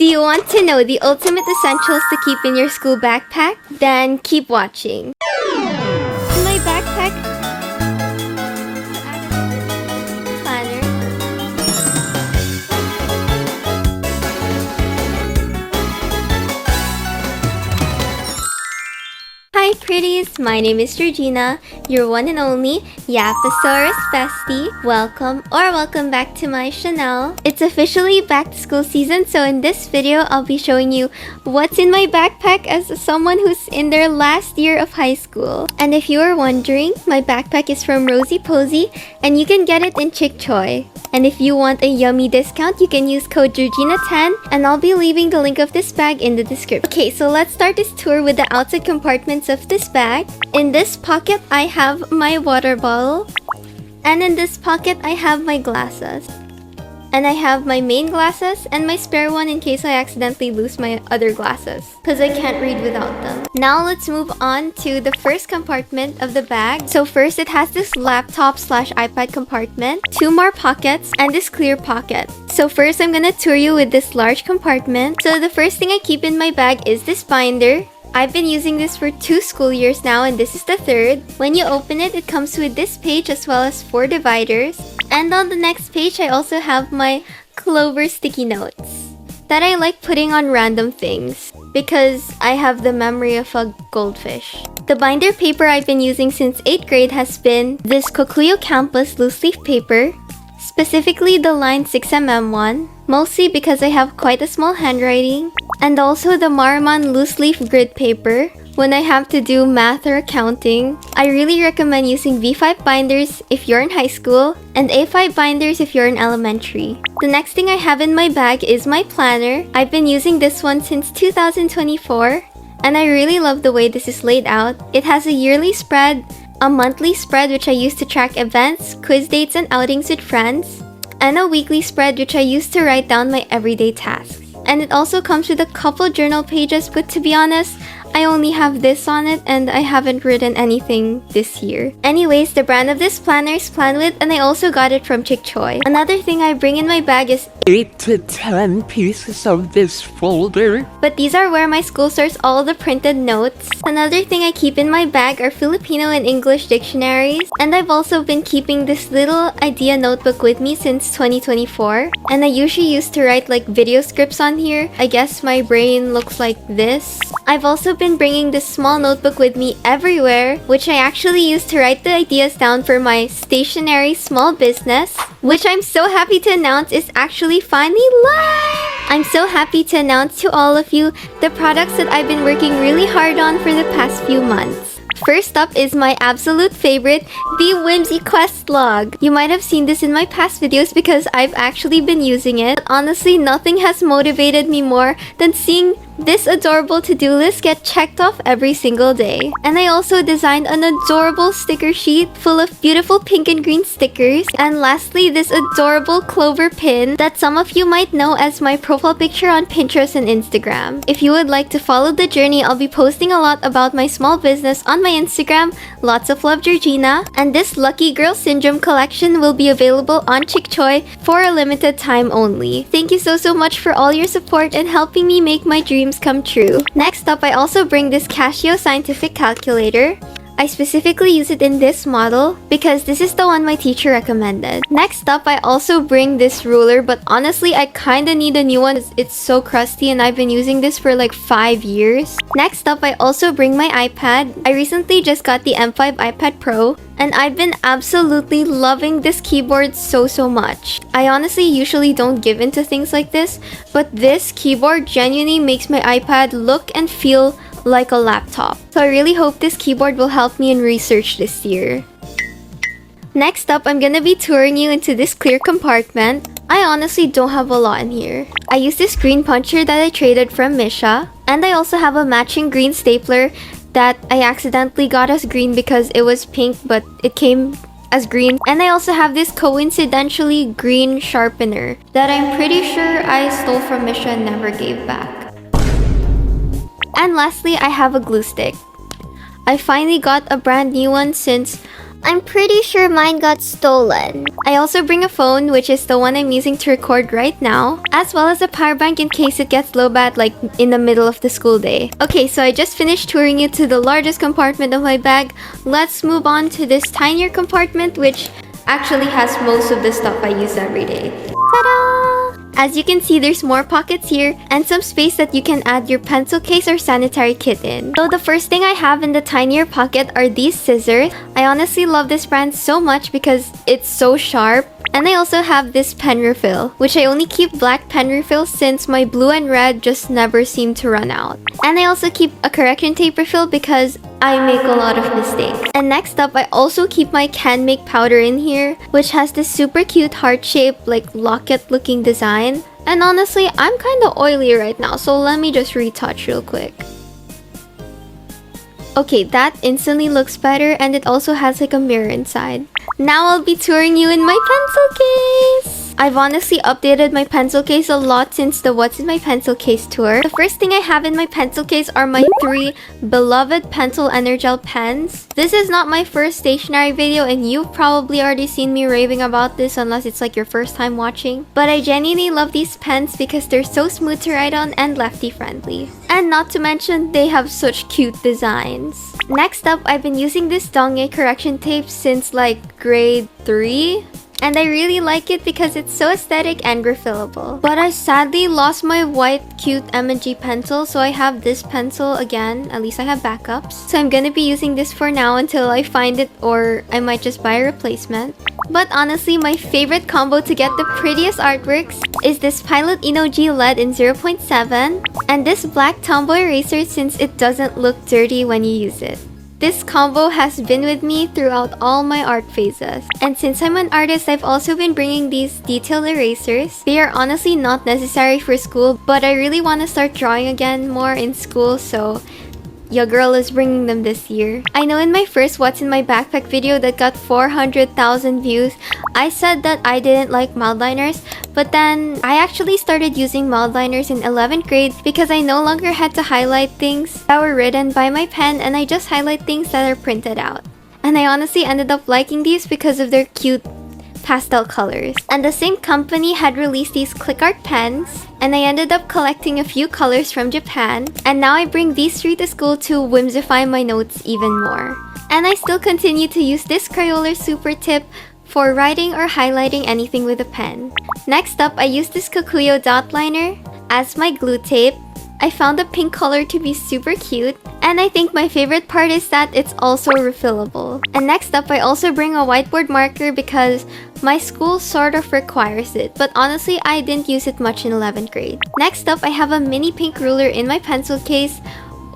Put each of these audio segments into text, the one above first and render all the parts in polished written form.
Do you want to know the ultimate essentials to keep in your school backpack? Then keep watching. In my backpack, planner. Hi pretties, my name is Georgina, your one and only Yapasaurus bestie. Welcome back to my channel. It's officially back to school season, so in this video, I'll be showing you what's in my backpack as someone who's in their last year of high school. And if you are wondering, my backpack is from Rosie Posy, and you can get it in Chick Choy. And if you want a yummy discount, you can use code Georgina10, and I'll be leaving the link of this bag in the description. Okay, so let's start this tour with the outside compartments of this bag. In this pocket, I have my water bottle. And in this pocket, I have my glasses. And I have my main glasses and my spare one in case I accidentally lose my other glasses, because I can't read without them. Now let's move on to the first compartment of the bag. So first, it has this laptop/iPad compartment, two more pockets, and this clear pocket. So first, I'm gonna tour you with this large compartment. So the first thing I keep in my bag is this binder. I've been using this for 2 school years now, and this is the 3rd. When you open it, it comes with this page as well as 4 dividers. And on the next page, I also have my Clover sticky notes that I like putting on random things because I have the memory of a goldfish. The binder paper I've been using since 8th grade has been this Cocleo Campus loose leaf paper, specifically the line 6mm one, mostly because I have quite a small handwriting, and also the Marman loose leaf grid paper when I have to do math or accounting. I really recommend using V5 binders if you're in high school, and A5 binders if you're in elementary. The next thing I have in my bag is my planner. I've been using this one since 2024, and I really love the way this is laid out. It has a yearly spread, a monthly spread which I use to track events, quiz dates, and outings with friends, and a weekly spread which I use to write down my everyday tasks. And it also comes with a couple journal pages, but to be honest, I only have this on it and I haven't written anything this year. Anyways, the brand of this planner is Planwith, and I also got it from Chick Choy. Another thing I bring in my bag is 8 to 10 pieces of this folder. But these are where my school stores all the printed notes. Another thing I keep in my bag are Filipino and English dictionaries. And I've also been keeping this little idea notebook with me since 2024. And I usually used to write like video scripts on here. I guess my brain looks like this. I've also been bringing this small notebook with me everywhere, which I actually use to write the ideas down for my stationery small business, which I'm so happy to announce is actually finally live! I'm so happy to announce to all of you the products that I've been working really hard on for the past few months. First up is my absolute favorite, the Whimsy Quest log. You might have seen this in my past videos because I've actually been using it. Honestly, nothing has motivated me more than seeing this adorable to-do list get checked off every single day. And I also designed an adorable sticker sheet full of beautiful pink and green stickers. And lastly, this adorable clover pin that some of you might know as my profile picture on Pinterest and Instagram. If you would like to follow the journey, I'll be posting a lot about my small business on my Instagram. Lots of love, Georgina. And this Lucky Girl Syndrome collection will be available on Chick Choy for a limited time only. Thank you so much for all your support and helping me make my dreams come true. Next up, I also bring this Casio scientific calculator. I specifically use it in this model because this is the one my teacher recommended. Next up, I also bring this ruler, but honestly, I kinda need a new one. It's so crusty and I've been using this for like 5 years. Next up, I also bring my iPad. I recently just got the M5 iPad Pro, and I've been absolutely loving this keyboard so much. I honestly usually don't give into things like this, but this keyboard genuinely makes my iPad look and feel like a laptop. So I really hope this keyboard will help me in research this year. Next up, I'm gonna be touring you into this clear compartment. I honestly don't have a lot in here. I use this green puncher that I traded from Misha, and I also have a matching green stapler that I accidentally got as green because it was pink but it came as green. And I also have this coincidentally green sharpener that I'm pretty sure I stole from Misha and never gave back. And lastly, I have a glue stick. I finally got a brand new one since I'm pretty sure mine got stolen. I also bring a phone, which is the one I'm using to record right now, as well as a power bank in case it gets low bat like in the middle of the school day. Okay, so I just finished touring you to the largest compartment of my bag. Let's move on to this tinier compartment, which actually has most of the stuff I use every day. Ta-da! As you can see, there's more pockets here and some space that you can add your pencil case or sanitary kit in. So the first thing I have in the tinier pocket are these scissors. I honestly love this brand so much because it's so sharp. And I also have this pen refill, which I only keep black pen refills since my blue and red just never seem to run out. And I also keep a correction tape refill because I make a lot of mistakes. And next up, I also keep my Can Make powder in here, which has this super cute heart-shaped like locket looking design. And honestly, I'm kind of oily right now, so let me just retouch real quick. Okay, that instantly looks better, and it also has like a mirror inside. Now I'll be touring you in my pencil case! I've honestly updated my pencil case a lot since the What's in My Pencil Case tour. The first thing I have in my pencil case are my 3 beloved pencil Energel pens. This is not my first stationery video, and you've probably already seen me raving about this unless it's like your first time watching. But I genuinely love these pens because they're so smooth to write on and lefty friendly. And not to mention, they have such cute designs. Next up, I've been using this Dongye correction tape since like grade 3. And I really like it because it's so aesthetic and refillable. But I sadly lost my white cute M&G pencil, so I have this pencil again. At least I have backups. So I'm gonna be using this for now until I find it, or I might just buy a replacement. But honestly, my favorite combo to get the prettiest artworks is this Pilot Eno-G lead in 0.7 and this black Tomboy eraser since it doesn't look dirty when you use it. This combo has been with me throughout all my art phases. And since I'm an artist, I've also been bringing these detailed erasers. They are honestly not necessary for school, but I really want to start drawing again more in school, so your girl is bringing them this year. I know in my first What's in My Backpack video that got 400,000 views, I said that I didn't like mild liners, but then I actually started using mild liners in 11th grade because I no longer had to highlight things that were written by my pen, and I just highlight things that are printed out. And I honestly ended up liking these because of their cute pastel colors. And the same company had released these click art pens, and I ended up collecting a few colors from Japan, and now I bring these 3 to school to whimsify my notes even more. And I still continue to use this Crayola Super Tip for writing or highlighting anything with a pen. Next up, I use this Kokuyo dot liner as my glue tape. I found the pink color to be super cute, and I think my favorite part is that it's also refillable. And next up, I also bring a whiteboard marker because my school sort of requires it, but honestly, I didn't use it much in 11th grade. Next up, I have a mini pink ruler in my pencil case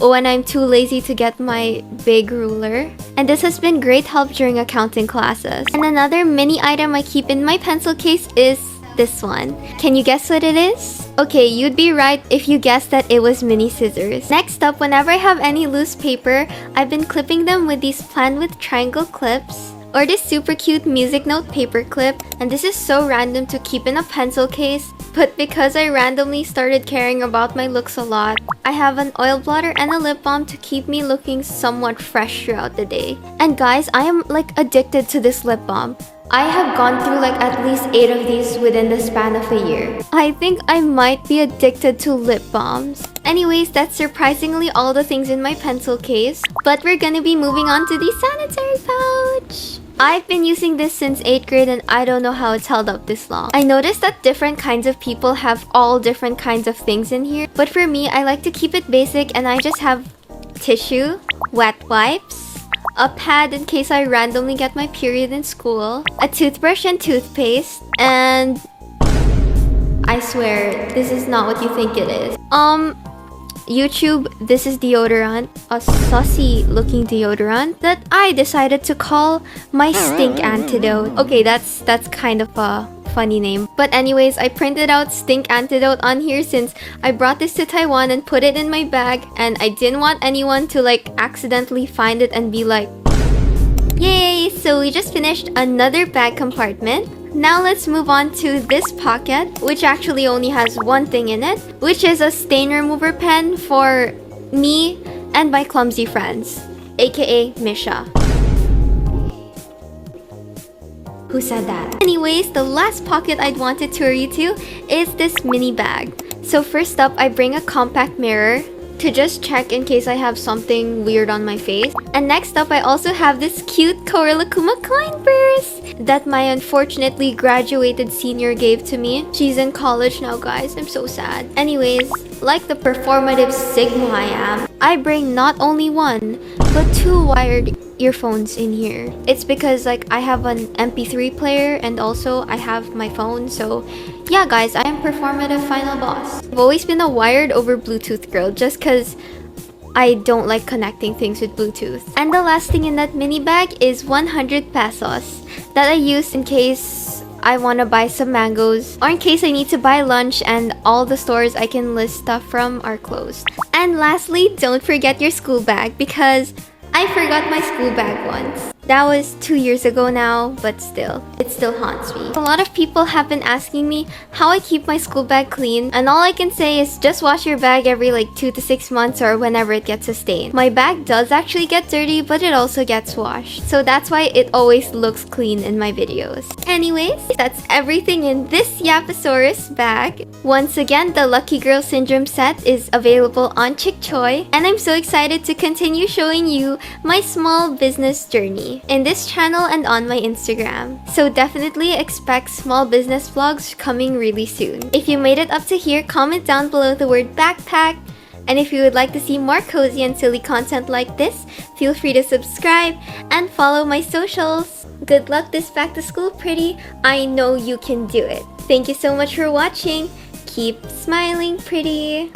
when I'm too lazy to get my big ruler. And this has been great help during accounting classes. And another mini item I keep in my pencil case is this one. Can you guess what it is? Okay, you'd be right if you guessed that it was mini scissors. Next up, whenever I have any loose paper, I've been clipping them with these plan with triangle clips, or this super cute music note paper clip. And this is so random to keep in a pencil case, but because I randomly started caring about my looks a lot, I have an oil blotter and a lip balm to keep me looking somewhat fresh throughout the day. And guys, I am like addicted to this lip balm. I have gone through like at least 8 of these within the span of a year. I think I might be addicted to lip balms. Anyways, that's surprisingly all the things in my pencil case. But we're gonna be moving on to the sanitary pouch. I've been using this since 8th grade and I don't know how it's held up this long. I noticed that different kinds of people have all different kinds of things in here. But for me, I like to keep it basic, and I just have tissue, wet wipes, a pad in case I randomly get my period in school, a toothbrush and toothpaste, and I swear, this is not what you think it is. YouTube, this is deodorant, a saucy looking deodorant that I decided to call my stink antidote. Okay, that's kind of a funny name. But anyways, I printed out stink antidote on here since I brought this to Taiwan and put it in my bag, and I didn't want anyone to like accidentally find it and be like, yay! So we just finished another bag compartment. Now let's move on to this pocket, which actually only has one thing in it, which is a stain remover pen for me and my clumsy friends, aka Misha. Who said that? Anyways, the last pocket I'd want to tour you to is this mini bag. So first up, I bring a compact mirror to just check in case I have something weird on my face. And next up, I also have this cute Korelakuma coin purse that my unfortunately graduated senior gave to me. She's in college now, guys. I'm so sad. Anyways, like the performative Sigma I am, I bring not only one, but 2 wired earphones in here. It's because like I have an MP3 player and also I have my phone, so yeah guys, I am performative final boss. I've always been a wired over Bluetooth girl just cause I don't like connecting things with Bluetooth. And the last thing in that mini bag is 100 pesos that I use in case I want to buy some mangoes or in case I need to buy lunch and all the stores I can list stuff from are closed. And lastly, don't forget your school bag because I forgot my school bag once. That was 2 years ago now, but still, it still haunts me. A lot of people have been asking me how I keep my school bag clean, and all I can say is just wash your bag every like 2 to 6 months or whenever it gets a stain. My bag does actually get dirty, but it also gets washed. So that's why it always looks clean in my videos. Anyways, that's everything in this Yaposaurus bag. Once again, the Lucky Girl Syndrome set is available on Chickchoy, and I'm so excited to continue showing you my small business journey in this channel and on my Instagram. So definitely expect small business vlogs coming really soon. If you made it up to here, comment down below the word backpack. And if you would like to see more cozy and silly content like this, feel free to subscribe and follow my socials. Good luck this back to school, pretty. I know you can do it. Thank you so much for watching. Keep smiling, pretty.